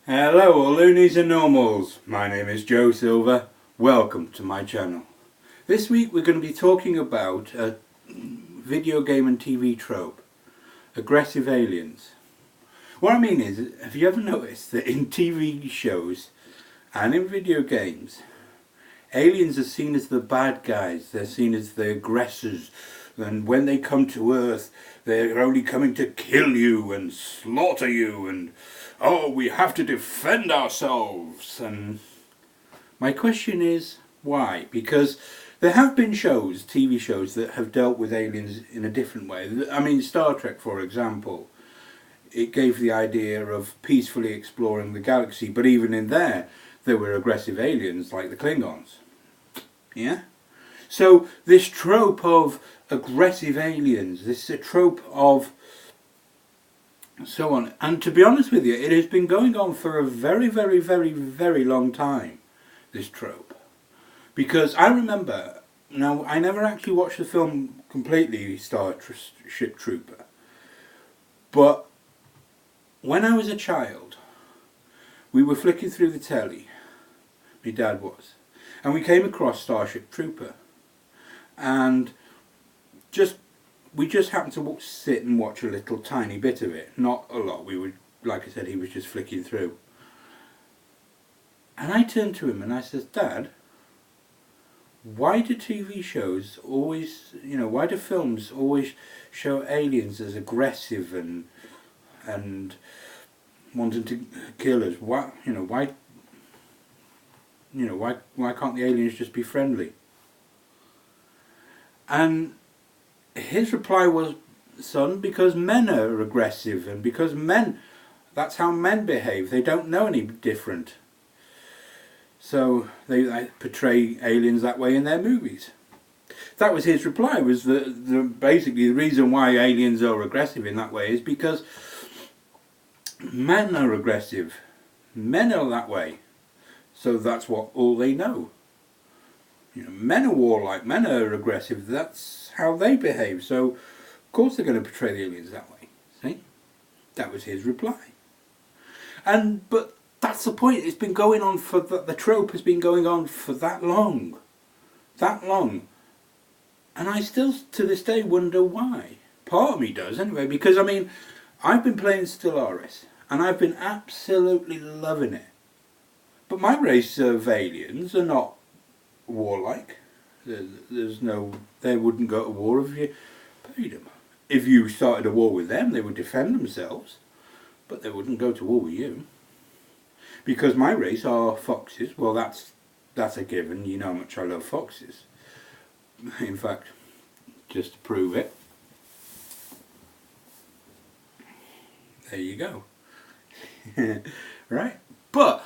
Hello all loonies and normals, my name is Joe Silver, welcome to my channel. This week we're going to be talking about a video game and TV trope, aggressive aliens. What I mean is, have you ever noticed that in TV shows and in video games, aliens are seen as the bad guys, they're seen as the aggressors, and when they come to Earth they're only coming to kill you and slaughter you and oh, we have to defend ourselves. And my question is, why? Because there have been shows, TV shows, that have dealt with aliens in a different way. I mean, Star Trek, for example, it gave the idea of peacefully exploring the galaxy, but even in there were aggressive aliens like the Klingons. Yeah? So this trope of aggressive aliens, this trope of so on. And to be honest with you, it has been going on for a very, very, very, very long time, this trope. Because I remember, now I never actually watched the film completely, Starship Trooper, but when I was a child, we were flicking through the telly, my dad was, and we came across Starship Trooper, and we just happened to sit and watch a little tiny bit of it. Not a lot. We would, like I said, he was just flicking through. And I turned to him and I said, Dad, why do TV shows always, why do films always show aliens as aggressive and wanting to kill us? Why can't the aliens just be friendly? And his reply was, son, because men are aggressive, and because that's how men behave. They don't know any different. So they portray aliens that way in their movies. That was his reply, was basically the reason why aliens are aggressive in that way is because men are aggressive. Men are that way. So that's all they know. Men are warlike, men are aggressive, that's how they behave, so of course they're going to portray the aliens that way. See? That was his reply. But that's the point, it's been going on for, the trope has been going on for that long. That long. And I still, to this day, wonder why. Part of me does, anyway, because, I mean, I've been playing Stellaris, and I've been absolutely loving it. But my race of aliens are not warlike. They wouldn't go to war if you paid them. If you started a war with them, they would defend themselves, but they wouldn't go to war with you. Because my race are foxes. Well, that's a given. You know how much I love foxes. In fact, just to prove it, there you go. Right? But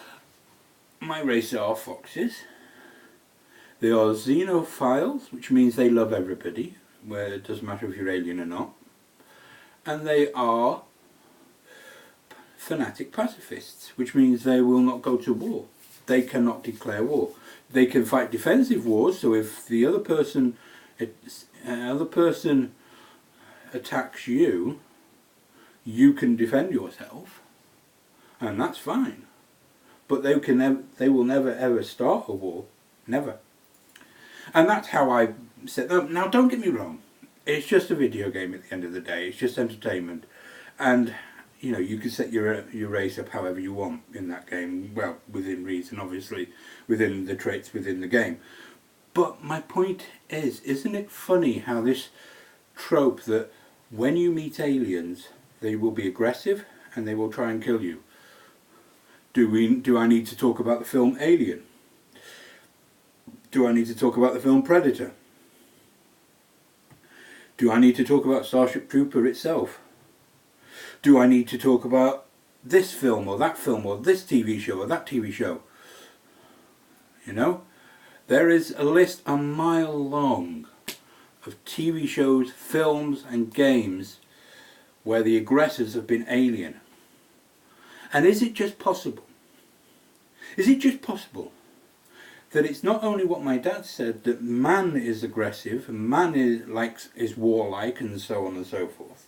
my race are foxes. They are xenophiles, which means they love everybody, where it doesn't matter if you're alien or not. And they are fanatic pacifists, which means they will not go to war. They cannot declare war. They can fight defensive wars, so if the other person attacks you, you can defend yourself, and that's fine. But they will never ever start a war. Never. And that's how I said, now don't get me wrong, it's just a video game at the end of the day, it's just entertainment. And, you can set your race up however you want in that game, well, within reason, obviously, within the traits within the game. But my point is, isn't it funny how this trope that when you meet aliens, they will be aggressive and they will try and kill you? Do I need to talk about the film Alien? Do I need to talk about the film Predator? Do I need to talk about Starship Trooper itself? Do I need to talk about this film or this TV show or that TV show? There is a list a mile long of TV shows, films and games where the aggressors have been alien. And is it just possible? Is it just possible that it's not only what my dad said, that man is aggressive, and man is warlike, and so on and so forth.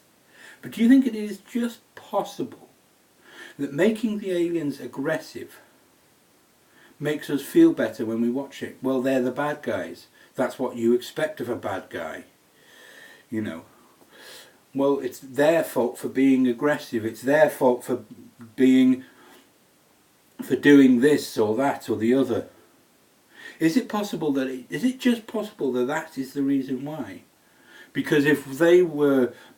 But do you think it is just possible that making the aliens aggressive makes us feel better when we watch it. Well, they're the bad guys. That's what you expect of a bad guy. You know. Well, it's their fault for being aggressive. It's their fault for doing this or that or the other. Is it possible that is it just possible that that is the reason why? Because if they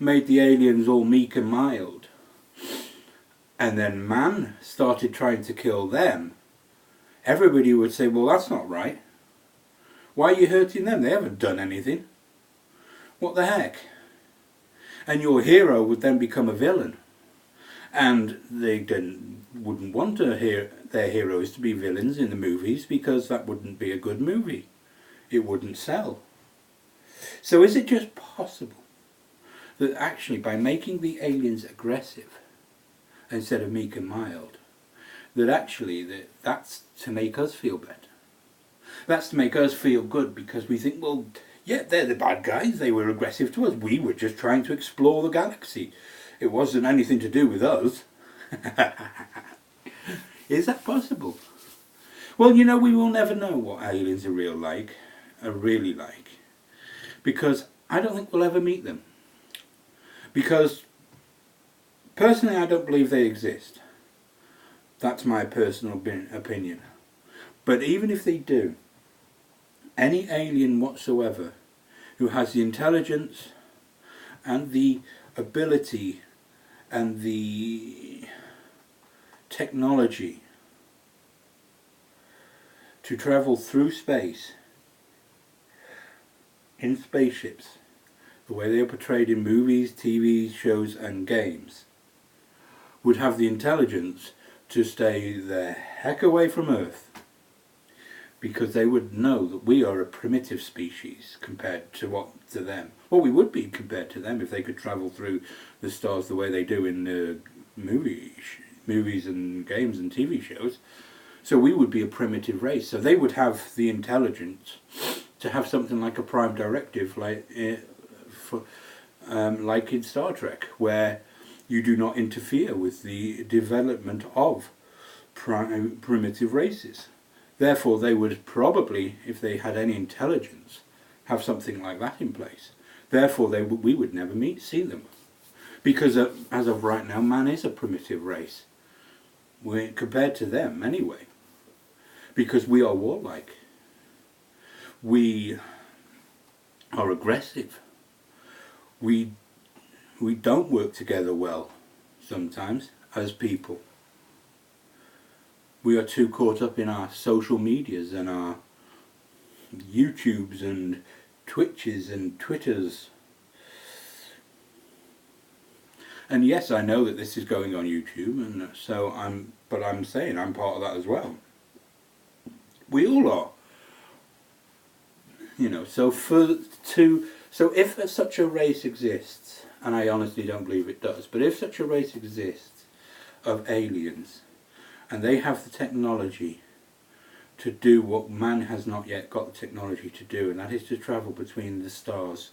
made the aliens all meek and mild, and then man started trying to kill them, everybody would say, well, that's not right. Why are you hurting them? They haven't done anything. What the heck? And your hero would then become a villain. And they wouldn't want their heroes to be villains in the movies, because that wouldn't be a good movie. It wouldn't sell. So is it just possible that actually by making the aliens aggressive instead of meek and mild, that actually that's to make us feel better? That's to make us feel good, because we think, well, yeah, they're the bad guys, they were aggressive to us, we were just trying to explore the galaxy. It wasn't anything to do with us. Is that possible? Well, you know, we will never know what aliens are really like, because I don't think we'll ever meet them. Because personally, I don't believe they exist. That's my personal opinion. But even if they do, any alien whatsoever who has the intelligence and the ability and the technology to travel through space in spaceships, the way they are portrayed in movies, TV shows and games, would have the intelligence to stay the heck away from Earth, because they would know that we are a primitive species compared to them. Well, we would be compared to them if they could travel through the stars the way they do in movies and games and TV shows. So we would be a primitive race. So they would have the intelligence to have something like a prime directive, like in Star Trek, where you do not interfere with the development of primitive races. Therefore, they would probably, if they had any intelligence, have something like that in place. Therefore, we would never see them. Because as of right now, man is a primitive race. Compared to them, anyway. Because we are warlike. We are aggressive. We don't work together well, sometimes, as people. We are too caught up in our social medias and our YouTubes and Twitches and Twitters. And yes, I know that this is going on YouTube, and so but I'm saying I'm part of that as well. We all are. You know, so if such a race exists, and I honestly don't believe it does, but if such a race exists of aliens, and they have the technology to do what man has not yet got the technology to do, and that is to travel between the stars,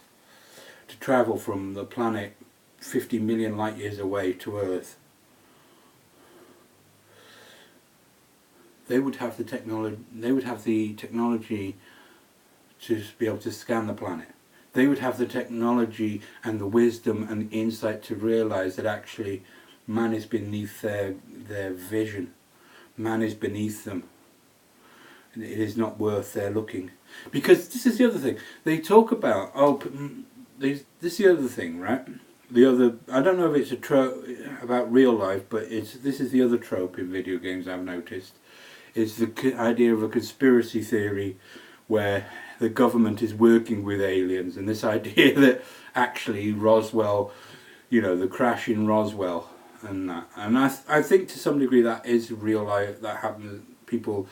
to travel from the planet 50 million light years away to Earth. They would have the technology. They would have the technology to be able to scan the planet. They would have the technology and the wisdom and insight to realise that actually man is beneath their vision. Man is beneath them. It is not worth their looking. Because this is the other thing. They talk about, this is the other thing, right? I don't know if it's a trope about real life, but this is the other trope in video games I've noticed. It's the idea of a conspiracy theory where the government is working with aliens, and this idea that actually Roswell, you know, the crash in Roswell and that. And I think to some degree that is real life, that happens, people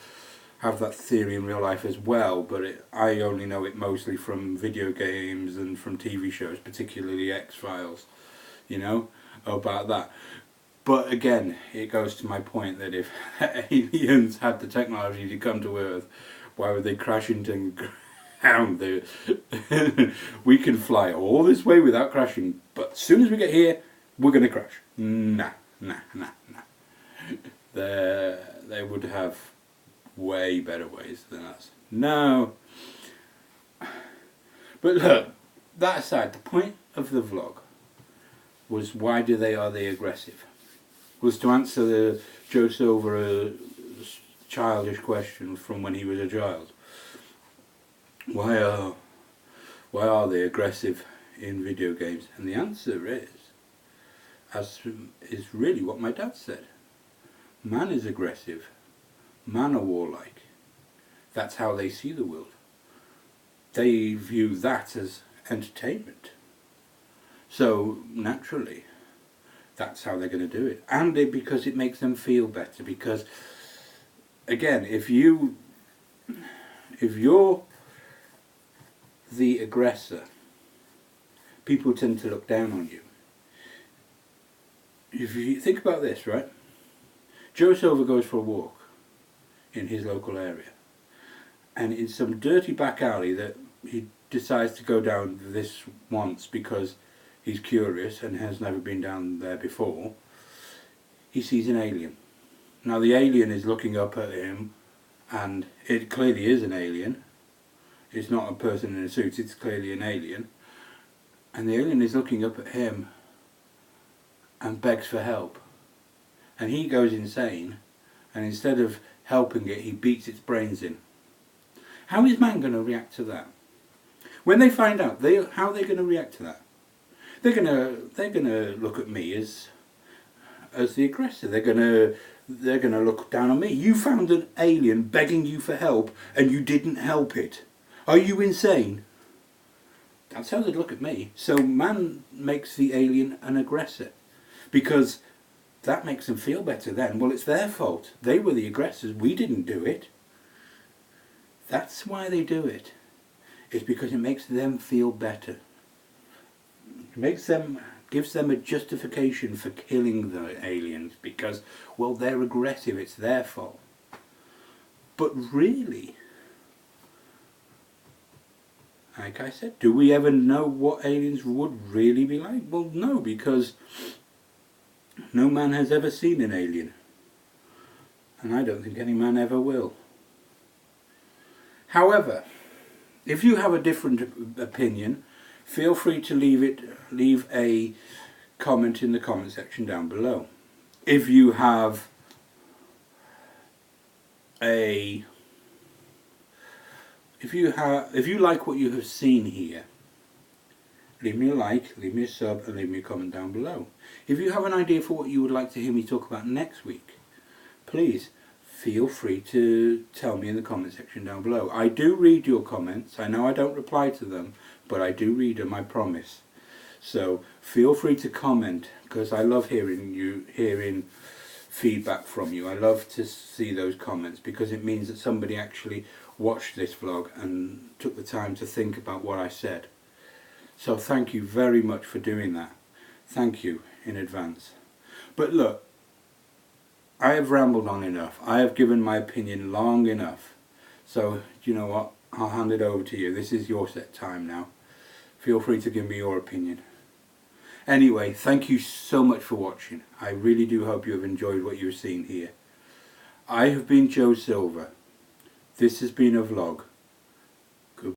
have that theory in real life as well, but I only know it mostly from video games and from TV shows, particularly X-Files, you know, about that. But again, it goes to my point that if aliens had the technology to come to Earth, why would they crash into the ground? We can fly all this way without crashing, but as soon as we get here, we're going to crash. Nah. they would have way better ways than us. No. But look, that aside, the point of the vlog was are they aggressive? Was to answer the Joe Silver childish question from when he was a child. Why are they aggressive in video games? And the answer is really what my dad said. Man is aggressive. Man are warlike. That's how they see the world. They view that as entertainment. So naturally, that's how they're going to do it. And because it makes them feel better. Because, again, if you're the aggressor, people tend to look down on you. If you think about this, right? Joe Silver goes for a walk in his local area, and in some dirty back alley that he decides to go down this once because he's curious and has never been down there before, he sees an alien. Now the alien is looking up at him, and it clearly is an alien. It's not a person in a suit, it's clearly an alien. And the alien is looking up at him and begs for help. And he goes insane, and instead of helping it, he beats its brains in. How is man going to react to that? When they find out, how are they going to react to that? They're gonna look at me as the aggressor. They're gonna look down on me. You found an alien begging you for help, and you didn't help it. Are you insane? That's how they'd look at me. So man makes the alien an aggressor, because that makes them feel better then. Well, it's their fault. They were the aggressors. We didn't do it. That's why they do it. It's because it makes them feel better. It gives them a justification for killing the aliens because, well, they're aggressive. It's their fault. But really, like I said, do we ever know what aliens would really be like? Well, no, because no man has ever seen an alien. And I don't think any man ever will. However, if you have a different opinion, feel free to leave a comment in the comment section down below. If you like what you have seen here, leave me a like, leave me a sub, and leave me a comment down below. If you have an idea for what you would like to hear me talk about next week, please feel free to tell me in the comment section down below. I do read your comments. I know I don't reply to them, but I do read them, I promise. So feel free to comment, because I love hearing feedback from you. I love to see those comments, because it means that somebody actually watched this vlog and took the time to think about what I said. So thank you very much for doing that. Thank you in advance. But look, I have rambled on enough. I have given my opinion long enough. So, you know what? I'll hand it over to you. This is your set time now. Feel free to give me your opinion. Anyway, thank you so much for watching. I really do hope you have enjoyed what you've seen here. I have been Joe Silver. This has been a vlog.